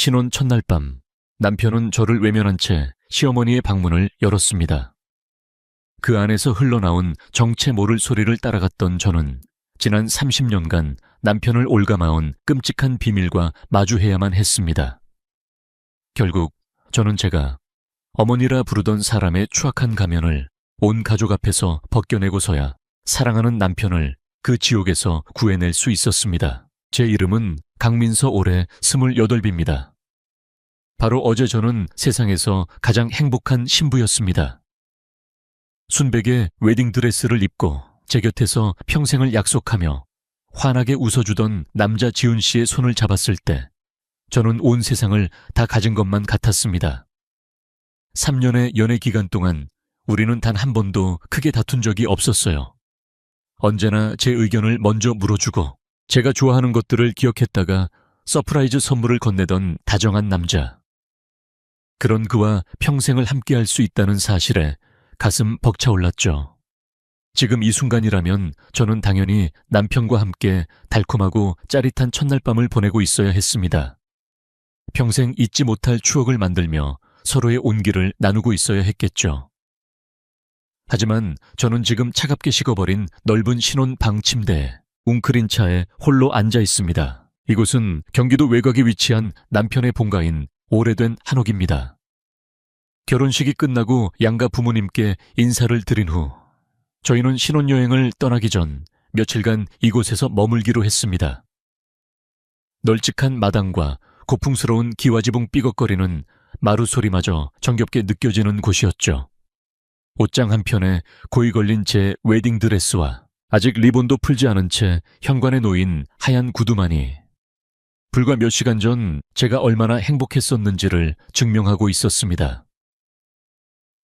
신혼 첫날 밤, 남편은 저를 외면한 채 시어머니의 방문을 열었습니다. 그 안에서 흘러나온 정체 모를 소리를 따라갔던 저는 지난 30년간 남편을 옭아마온 끔찍한 비밀과 마주해야만 했습니다. 결국 저는 제가 어머니라 부르던 사람의 추악한 가면을 온 가족 앞에서 벗겨내고서야 사랑하는 남편을 그 지옥에서 구해낼 수 있었습니다. 제 이름은 강민서 올해 28입니다. 바로 어제 저는 세상에서 가장 행복한 신부였습니다. 순백의 웨딩드레스를 입고 제 곁에서 평생을 약속하며 환하게 웃어주던 남자 지훈 씨의 손을 잡았을 때 저는 온 세상을 다 가진 것만 같았습니다. 3년의 연애 기간 동안 우리는 단 한 번도 크게 다툰 적이 없었어요. 언제나 제 의견을 먼저 물어주고 제가 좋아하는 것들을 기억했다가 서프라이즈 선물을 건네던 다정한 남자. 그런 그와 평생을 함께할 수 있다는 사실에 가슴 벅차올랐죠. 지금 이 순간이라면 저는 당연히 남편과 함께 달콤하고 짜릿한 첫날 밤을 보내고 있어야 했습니다. 평생 잊지 못할 추억을 만들며 서로의 온기를 나누고 있어야 했겠죠. 하지만 저는 지금 차갑게 식어버린 넓은 신혼 방 침대에 웅크린 차에 홀로 앉아 있습니다. 이곳은 경기도 외곽에 위치한 남편의 본가인 오래된 한옥입니다. 결혼식이 끝나고 양가 부모님께 인사를 드린 후 저희는 신혼여행을 떠나기 전 며칠간 이곳에서 머물기로 했습니다. 널찍한 마당과 고풍스러운 기와지붕 삐걱거리는 마루 소리마저 정겹게 느껴지는 곳이었죠. 옷장 한편에 고이 걸린 제 웨딩드레스와 아직 리본도 풀지 않은 채 현관에 놓인 하얀 구두만이 불과 몇 시간 전 제가 얼마나 행복했었는지를 증명하고 있었습니다.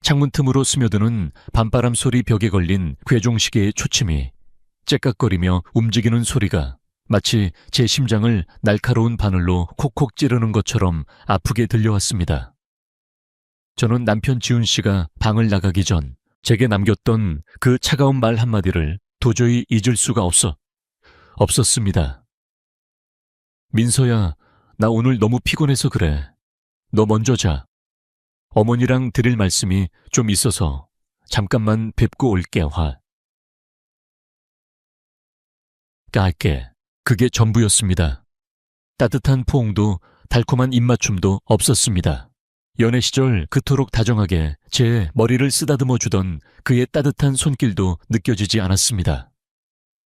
창문 틈으로 스며드는 밤바람 소리 벽에 걸린 괴종시계의 초침이 째깍거리며 움직이는 소리가 마치 제 심장을 날카로운 바늘로 콕콕 찌르는 것처럼 아프게 들려왔습니다. 저는 남편 지훈 씨가 방을 나가기 전 제게 남겼던 그 차가운 말 한마디를 도저히 잊을 수가 없었습니다. 민서야, 나 오늘 너무 피곤해서 그래. 너 먼저 자. 어머니랑 드릴 말씀이 좀 있어서 잠깐만 뵙고 올게. 깔게. 그게 전부였습니다. 따뜻한 포옹도 달콤한 입맞춤도 없었습니다. 연애 시절 그토록 다정하게 제 머리를 쓰다듬어 주던 그의 따뜻한 손길도 느껴지지 않았습니다.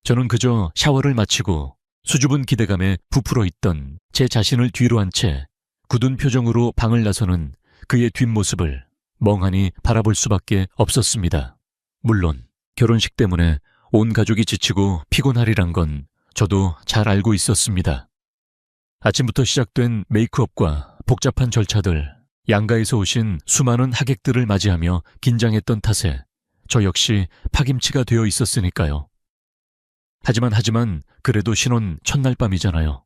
저는 그저 샤워를 마치고 수줍은 기대감에 부풀어 있던 제 자신을 뒤로 한 채 굳은 표정으로 방을 나서는 그의 뒷모습을 멍하니 바라볼 수밖에 없었습니다. 물론 결혼식 때문에 온 가족이 지치고 피곤하리란 건 저도 잘 알고 있었습니다. 아침부터 시작된 메이크업과 복잡한 절차들, 양가에서 오신 수많은 하객들을 맞이하며 긴장했던 탓에 저 역시 파김치가 되어 있었으니까요. 하지만 그래도 신혼 첫날 밤이잖아요.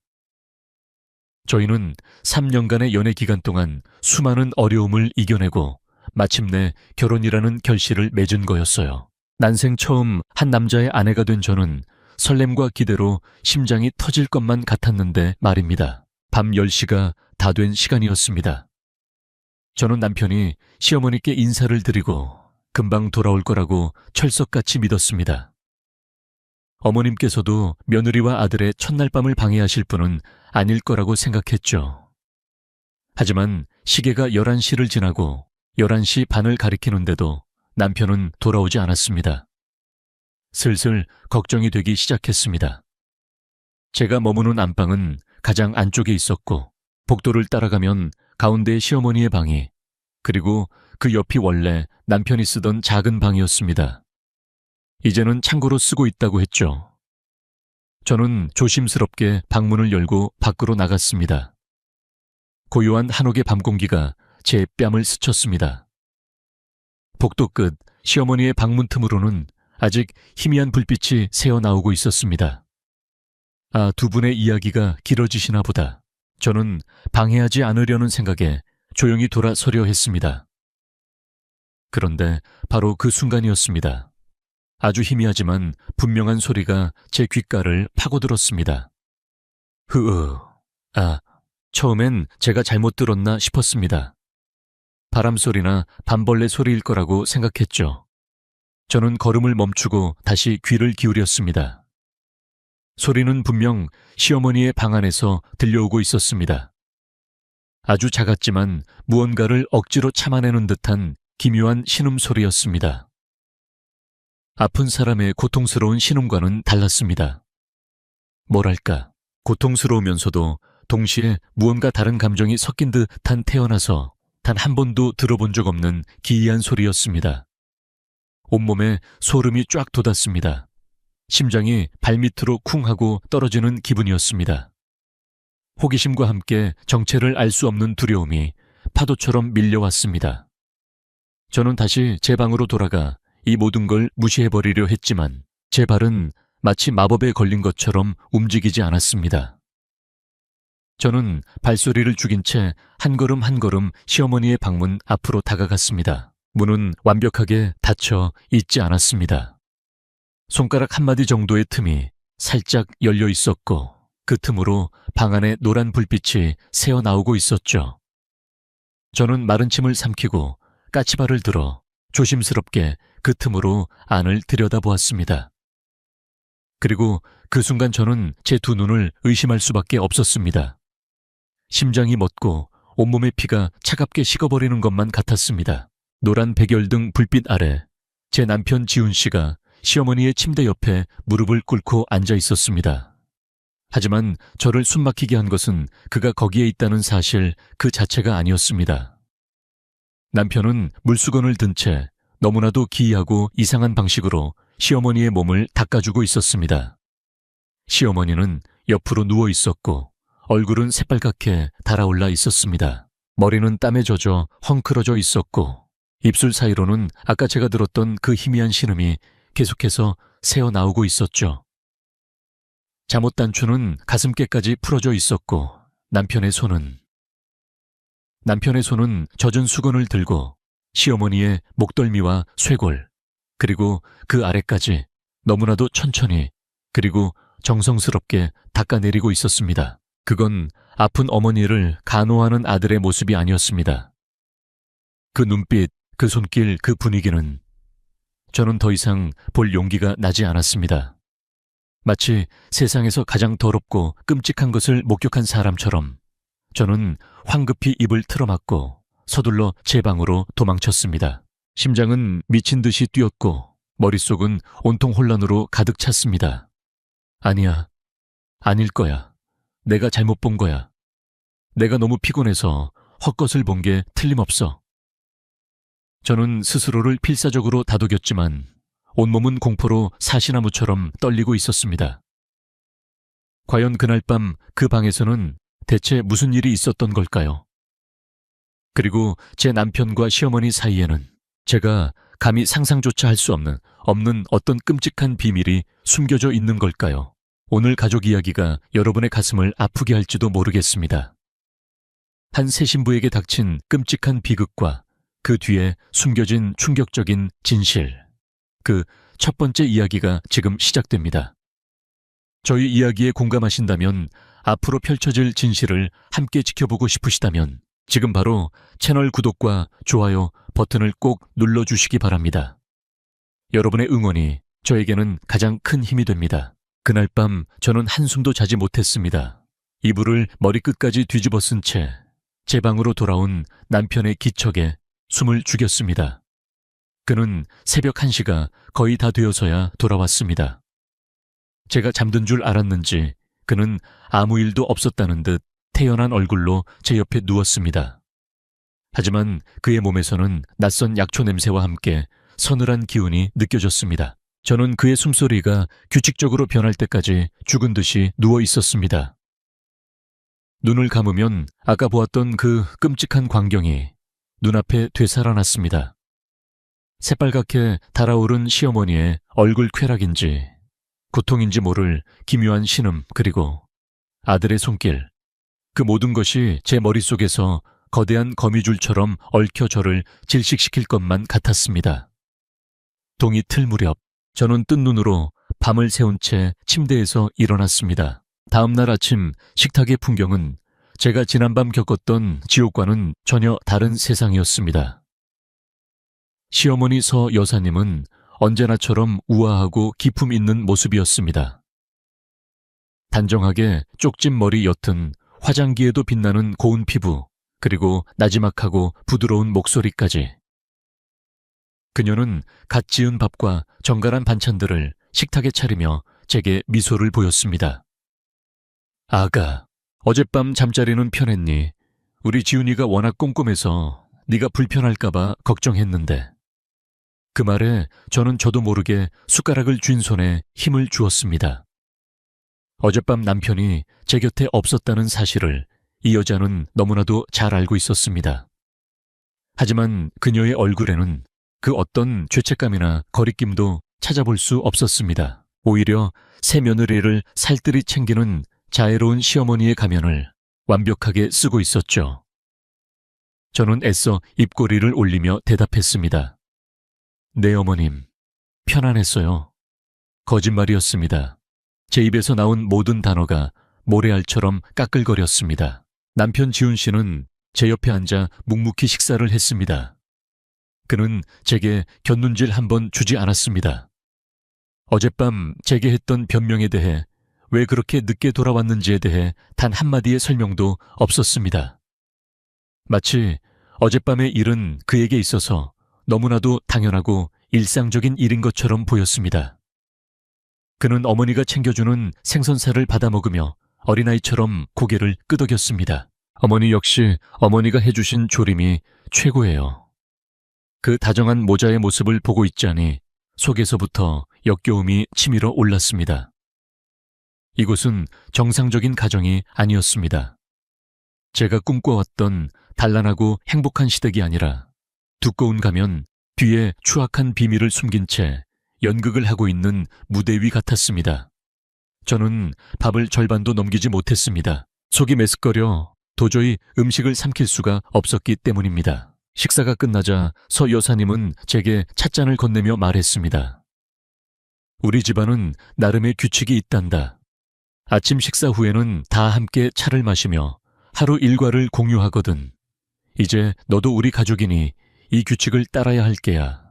저희는 3년간의 연애 기간 동안 수많은 어려움을 이겨내고 마침내 결혼이라는 결실을 맺은 거였어요. 난생 처음 한 남자의 아내가 된 저는 설렘과 기대로 심장이 터질 것만 같았는데 말입니다. 밤 10시가 다 된 시간이었습니다. 저는 남편이 시어머니께 인사를 드리고 금방 돌아올 거라고 철석같이 믿었습니다. 어머님께서도 며느리와 아들의 첫날 밤을 방해하실 분은 아닐 거라고 생각했죠. 하지만 시계가 11시를 지나고 11시 반을 가리키는데도 남편은 돌아오지 않았습니다. 슬슬 걱정이 되기 시작했습니다. 제가 머무는 안방은 가장 안쪽에 있었고 복도를 따라가면 가운데의 시어머니의 방이 그리고 그 옆이 원래 남편이 쓰던 작은 방이었습니다. 이제는 창고로 쓰고 있다고 했죠. 저는 조심스럽게 방문을 열고 밖으로 나갔습니다. 고요한 한옥의 밤 공기가 제 뺨을 스쳤습니다. 복도 끝 시어머니의 방문 틈으로는 아직 희미한 불빛이 새어나오고 있었습니다. 아, 두 분의 이야기가 길어지시나 보다. 저는 방해하지 않으려는 생각에 조용히 돌아서려 했습니다. 그런데 바로 그 순간이었습니다. 아주 희미하지만 분명한 소리가 제 귓가를 파고들었습니다. 흐으, 아, 처음엔 제가 잘못 들었나 싶었습니다. 바람소리나 밤벌레 소리일 거라고 생각했죠. 저는 걸음을 멈추고 다시 귀를 기울였습니다. 소리는 분명 시어머니의 방 안에서 들려오고 있었습니다. 아주 작았지만 무언가를 억지로 참아내는 듯한 기묘한 신음소리였습니다. 아픈 사람의 고통스러운 신음과는 달랐습니다. 뭐랄까, 고통스러우면서도 동시에 무언가 다른 감정이 섞인 듯한 태어나서 단 한 번도 들어본 적 없는 기이한 소리였습니다. 온몸에 소름이 쫙 돋았습니다. 심장이 발밑으로 쿵 하고 떨어지는 기분이었습니다. 호기심과 함께 정체를 알 수 없는 두려움이 파도처럼 밀려왔습니다. 저는 다시 제 방으로 돌아가 이 모든 걸 무시해버리려 했지만 제 발은 마치 마법에 걸린 것처럼 움직이지 않았습니다. 저는 발소리를 죽인 채 한 걸음 한 걸음 시어머니의 방문 앞으로 다가갔습니다. 문은 완벽하게 닫혀 있지 않았습니다. 손가락 한마디 정도의 틈이 살짝 열려 있었고 그 틈으로 방 안에 노란 불빛이 새어나오고 있었죠. 저는 마른 침을 삼키고 까치발을 들어 조심스럽게 그 틈으로 안을 들여다보았습니다. 그리고 그 순간 저는 제 두 눈을 의심할 수밖에 없었습니다. 심장이 멎고 온몸의 피가 차갑게 식어버리는 것만 같았습니다. 노란 백열등 불빛 아래 제 남편 지훈 씨가 시어머니의 침대 옆에 무릎을 꿇고 앉아 있었습니다. 하지만 저를 숨막히게 한 것은 그가 거기에 있다는 사실 그 자체가 아니었습니다. 남편은 물수건을 든 채 너무나도 기이하고 이상한 방식으로 시어머니의 몸을 닦아주고 있었습니다. 시어머니는 옆으로 누워 있었고 얼굴은 새빨갛게 달아올라 있었습니다. 머리는 땀에 젖어 헝클어져 있었고 입술 사이로는 아까 제가 들었던 그 희미한 신음이 계속해서 새어나오고 있었죠. 잠옷 단추는 가슴께까지 풀어져 있었고 남편의 손은 젖은 수건을 들고 시어머니의 목덜미와 쇄골 그리고 그 아래까지 너무나도 천천히 그리고 정성스럽게 닦아내리고 있었습니다. 그건 아픈 어머니를 간호하는 아들의 모습이 아니었습니다. 그 눈빛, 그 손길, 그 분위기는 저는 더 이상 볼 용기가 나지 않았습니다. 마치 세상에서 가장 더럽고 끔찍한 것을 목격한 사람처럼 저는 황급히 입을 틀어막고 서둘러 제 방으로 도망쳤습니다. 심장은 미친 듯이 뛰었고 머릿속은 온통 혼란으로 가득 찼습니다. 아니야, 아닐 거야. 내가 잘못 본 거야. 내가 너무 피곤해서 헛것을 본 게 틀림없어. 저는 스스로를 필사적으로 다독였지만 온몸은 공포로 사시나무처럼 떨리고 있었습니다. 과연 그날 밤 그 방에서는 대체 무슨 일이 있었던 걸까요? 그리고 제 남편과 시어머니 사이에는 제가 감히 상상조차 할 수 없는 어떤 끔찍한 비밀이 숨겨져 있는 걸까요? 오늘 가족 이야기가 여러분의 가슴을 아프게 할지도 모르겠습니다. 한 새 신부에게 닥친 끔찍한 비극과 그 뒤에 숨겨진 충격적인 진실. 그 첫 번째 이야기가 지금 시작됩니다. 저희 이야기에 공감하신다면, 앞으로 펼쳐질 진실을 함께 지켜보고 싶으시다면 지금 바로 채널 구독과 좋아요 버튼을 꼭 눌러주시기 바랍니다. 여러분의 응원이 저에게는 가장 큰 힘이 됩니다. 그날 밤 저는 한숨도 자지 못했습니다. 이불을 머리끝까지 뒤집어 쓴 채 제 방으로 돌아온 남편의 기척에 숨을 죽였습니다. 그는 새벽 1시가 거의 다 되어서야 돌아왔습니다. 제가 잠든 줄 알았는지 그는 아무 일도 없었다는 듯 태연한 얼굴로 제 옆에 누웠습니다. 하지만 그의 몸에서는 낯선 약초 냄새와 함께 서늘한 기운이 느껴졌습니다. 저는 그의 숨소리가 규칙적으로 변할 때까지 죽은 듯이 누워 있었습니다. 눈을 감으면 아까 보았던 그 끔찍한 광경이 눈앞에 되살아났습니다. 새빨갛게 달아오른 시어머니의 얼굴 쾌락인지 고통인지 모를 기묘한 신음, 그리고 아들의 손길, 그 모든 것이 제 머릿속에서 거대한 거미줄처럼 얽혀 저를 질식시킬 것만 같았습니다. 동이 틀 무렵 저는 뜬 눈으로 밤을 새운 채 침대에서 일어났습니다. 다음 날 아침 식탁의 풍경은 제가 지난밤 겪었던 지옥과는 전혀 다른 세상이었습니다. 시어머니 서 여사님은 언제나처럼 우아하고 기품 있는 모습이었습니다. 단정하게 쪽진 머리 옅은 화장기에도 빛나는 고운 피부, 그리고 나지막하고 부드러운 목소리까지. 그녀는 갓 지은 밥과 정갈한 반찬들을 식탁에 차리며 제게 미소를 보였습니다. 아가, 어젯밤 잠자리는 편했니? 우리 지훈이가 워낙 꼼꼼해서 네가 불편할까봐 걱정했는데. 그 말에 저도 모르게 숟가락을 쥔 손에 힘을 주었습니다. 어젯밤 남편이 제 곁에 없었다는 사실을 이 여자는 너무나도 잘 알고 있었습니다. 하지만 그녀의 얼굴에는 그 어떤 죄책감이나 거리낌도 찾아볼 수 없었습니다. 오히려 새 며느리를 살뜰히 챙기는 자애로운 시어머니의 가면을 완벽하게 쓰고 있었죠. 저는 애써 입꼬리를 올리며 대답했습니다. 네, 어머님. 편안했어요. 거짓말이었습니다. 제 입에서 나온 모든 단어가 모래알처럼 까끌거렸습니다. 남편 지훈 씨는 제 옆에 앉아 묵묵히 식사를 했습니다. 그는 제게 곁눈질 한 번 주지 않았습니다. 어젯밤 제게 했던 변명에 대해 왜 그렇게 늦게 돌아왔는지에 대해 단 한마디의 설명도 없었습니다. 마치 어젯밤의 일은 그에게 있어서 너무나도 당연하고 일상적인 일인 것처럼 보였습니다. 그는 어머니가 챙겨주는 생선살을 받아먹으며 어린아이처럼 고개를 끄덕였습니다. 어머니 역시 어머니가 해주신 조림이 최고예요. 그 다정한 모자의 모습을 보고 있자니 속에서부터 역겨움이 치밀어 올랐습니다. 이곳은 정상적인 가정이 아니었습니다. 제가 꿈꿔왔던 단란하고 행복한 시댁이 아니라 두꺼운 가면 뒤에 추악한 비밀을 숨긴 채 연극을 하고 있는 무대 위 같았습니다. 저는 밥을 절반도 넘기지 못했습니다. 속이 메스꺼려 도저히 음식을 삼킬 수가 없었기 때문입니다. 식사가 끝나자 서 여사님은 제게 찻잔을 건네며 말했습니다. 우리 집안은 나름의 규칙이 있단다. 아침 식사 후에는 다 함께 차를 마시며 하루 일과를 공유하거든. 이제 너도 우리 가족이니 이 규칙을 따라야 할 게야.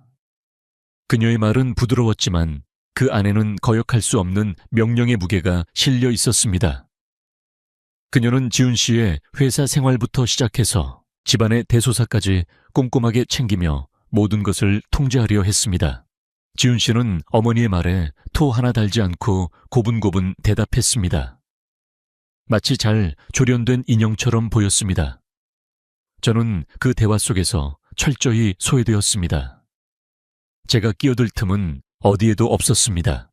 그녀의 말은 부드러웠지만 그 안에는 거역할 수 없는 명령의 무게가 실려 있었습니다. 그녀는 지훈 씨의 회사 생활부터 시작해서 집안의 대소사까지 꼼꼼하게 챙기며 모든 것을 통제하려 했습니다. 지훈 씨는 어머니의 말에 토 하나 달지 않고 고분고분 대답했습니다. 마치 잘 조련된 인형처럼 보였습니다. 저는 그 대화 속에서 철저히 소외되었습니다. 제가 끼어들 틈은 어디에도 없었습니다.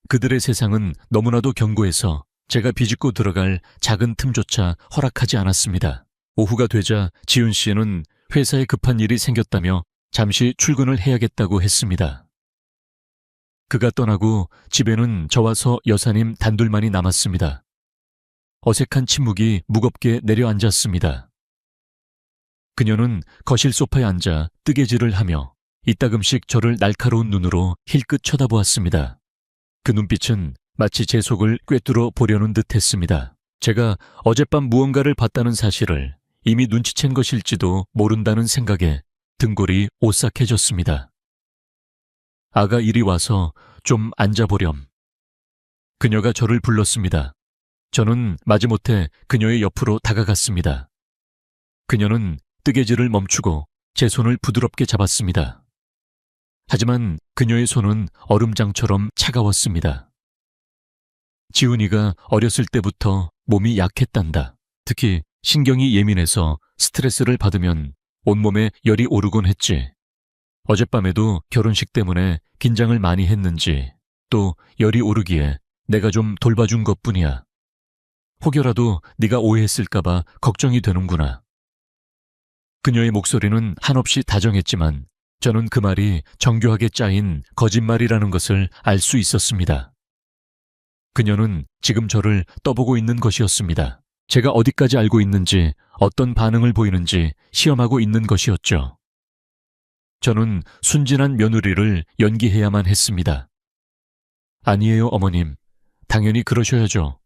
그들의 세상은 너무나도 견고해서 제가 비집고 들어갈 작은 틈조차 허락하지 않았습니다. 오후가 되자 지훈 씨는 회사에 급한 일이 생겼다며 잠시 출근을 해야겠다고 했습니다. 그가 떠나고 집에는 저와 서 여사님 단둘만이 남았습니다. 어색한 침묵이 무겁게 내려앉았습니다. 그녀는 거실 소파에 앉아 뜨개질을 하며 이따금씩 저를 날카로운 눈으로 힐끗 쳐다보았습니다. 그 눈빛은 마치 제 속을 꿰뚫어 보려는 듯 했습니다. 제가 어젯밤 무언가를 봤다는 사실을 이미 눈치챈 것일지도 모른다는 생각에 등골이 오싹해졌습니다. 아가 이리 와서 좀 앉아보렴. 그녀가 저를 불렀습니다. 저는 마지못해 그녀의 옆으로 다가갔습니다. 그녀는 뜨개질을 멈추고 제 손을 부드럽게 잡았습니다. 하지만 그녀의 손은 얼음장처럼 차가웠습니다. 지훈이가 어렸을 때부터 몸이 약했단다. 특히 신경이 예민해서 스트레스를 받으면 온몸에 열이 오르곤 했지. 어젯밤에도 결혼식 때문에 긴장을 많이 했는지 또 열이 오르기에 내가 좀 돌봐준 것뿐이야. 혹여라도 네가 오해했을까봐 걱정이 되는구나. 그녀의 목소리는 한없이 다정했지만 저는 그 말이 정교하게 짜인 거짓말이라는 것을 알 수 있었습니다. 그녀는 지금 저를 떠보고 있는 것이었습니다. 제가 어디까지 알고 있는지, 어떤 반응을 보이는지 시험하고 있는 것이었죠. 저는 순진한 며느리를 연기해야만 했습니다. 아니에요, 어머님. 당연히 그러셔야죠.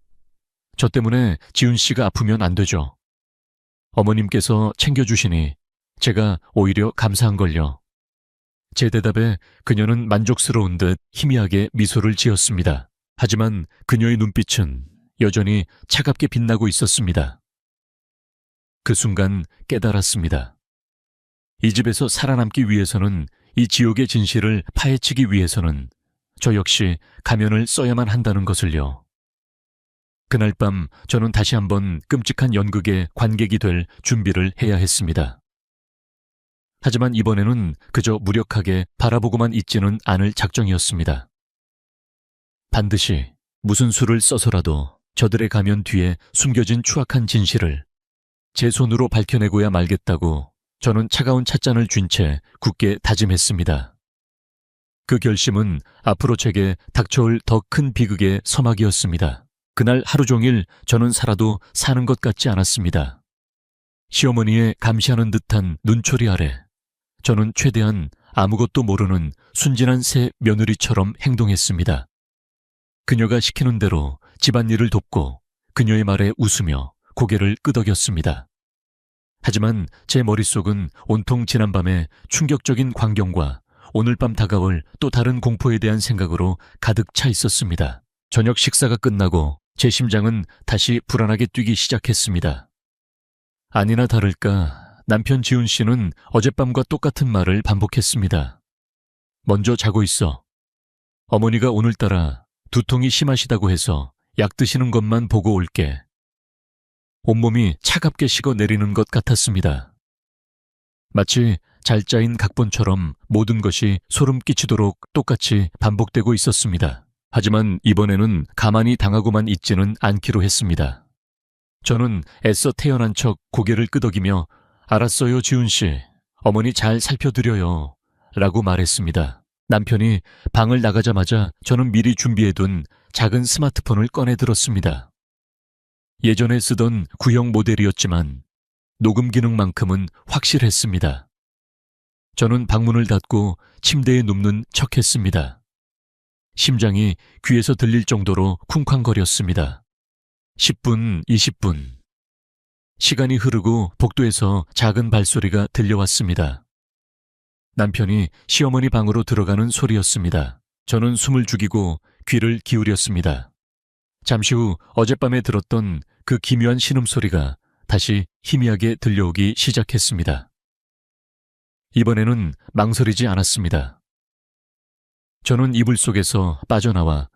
저 때문에 지훈 씨가 아프면 안 되죠. 어머님께서 챙겨주시니 제가 오히려 감사한걸요. 제 대답에 그녀는 만족스러운 듯 희미하게 미소를 지었습니다. 하지만 그녀의 눈빛은 여전히 차갑게 빛나고 있었습니다. 그 순간 깨달았습니다. 이 집에서 살아남기 위해서는, 이 지옥의 진실을 파헤치기 위해서는 저 역시 가면을 써야만 한다는 것을요. 그날 밤 저는 다시 한번 끔찍한 연극의 관객이 될 준비를 해야 했습니다. 하지만 이번에는 그저 무력하게 바라보고만 있지는 않을 작정이었습니다. 반드시 무슨 수를 써서라도 저들의 가면 뒤에 숨겨진 추악한 진실을 제 손으로 밝혀내고야 말겠다고 저는 차가운 찻잔을 쥔 채 굳게 다짐했습니다. 그 결심은 앞으로 제게 닥쳐올 더 큰 비극의 서막이었습니다. 그날 하루 종일 저는 살아도 사는 것 같지 않았습니다. 시어머니의 감시하는 듯한 눈초리 아래 저는 최대한 아무것도 모르는 순진한 새 며느리처럼 행동했습니다. 그녀가 시키는 대로 집안일을 돕고 그녀의 말에 웃으며 고개를 끄덕였습니다. 하지만 제 머릿속은 온통 지난밤의 충격적인 광경과 오늘 밤 다가올 또 다른 공포에 대한 생각으로 가득 차 있었습니다. 저녁 식사가 끝나고 제 심장은 다시 불안하게 뛰기 시작했습니다. 아니나 다를까 남편 지훈 씨는 어젯밤과 똑같은 말을 반복했습니다. 먼저 자고 있어. 어머니가 오늘따라 두통이 심하시다고 해서 약 드시는 것만 보고 올게. 온몸이 차갑게 식어 내리는 것 같았습니다. 마치 잘 짜인 각본처럼 모든 것이 소름 끼치도록 똑같이 반복되고 있었습니다. 하지만 이번에는 가만히 당하고만 있지는 않기로 했습니다. 저는 애써 태연한 척 고개를 끄덕이며 알았어요, 지훈 씨. 어머니 잘 살펴드려요. 라고 말했습니다. 남편이 방을 나가자마자 저는 미리 준비해둔 작은 스마트폰을 꺼내 들었습니다. 예전에 쓰던 구형 모델이었지만 녹음 기능만큼은 확실했습니다. 저는 방문을 닫고 침대에 눕는 척했습니다. 심장이 귀에서 들릴 정도로 쿵쾅거렸습니다. 10분, 20분. 시간이 흐르고 복도에서 작은 발소리가 들려왔습니다. 남편이 시어머니 방으로 들어가는 소리였습니다. 저는 숨을 죽이고 귀를 기울였습니다. 잠시 후 어젯밤에 들었던 그 기묘한 신음소리가 다시 희미하게 들려오기 시작했습니다. 이번에는 망설이지 않았습니다. 저는 이불 속에서 빠져나와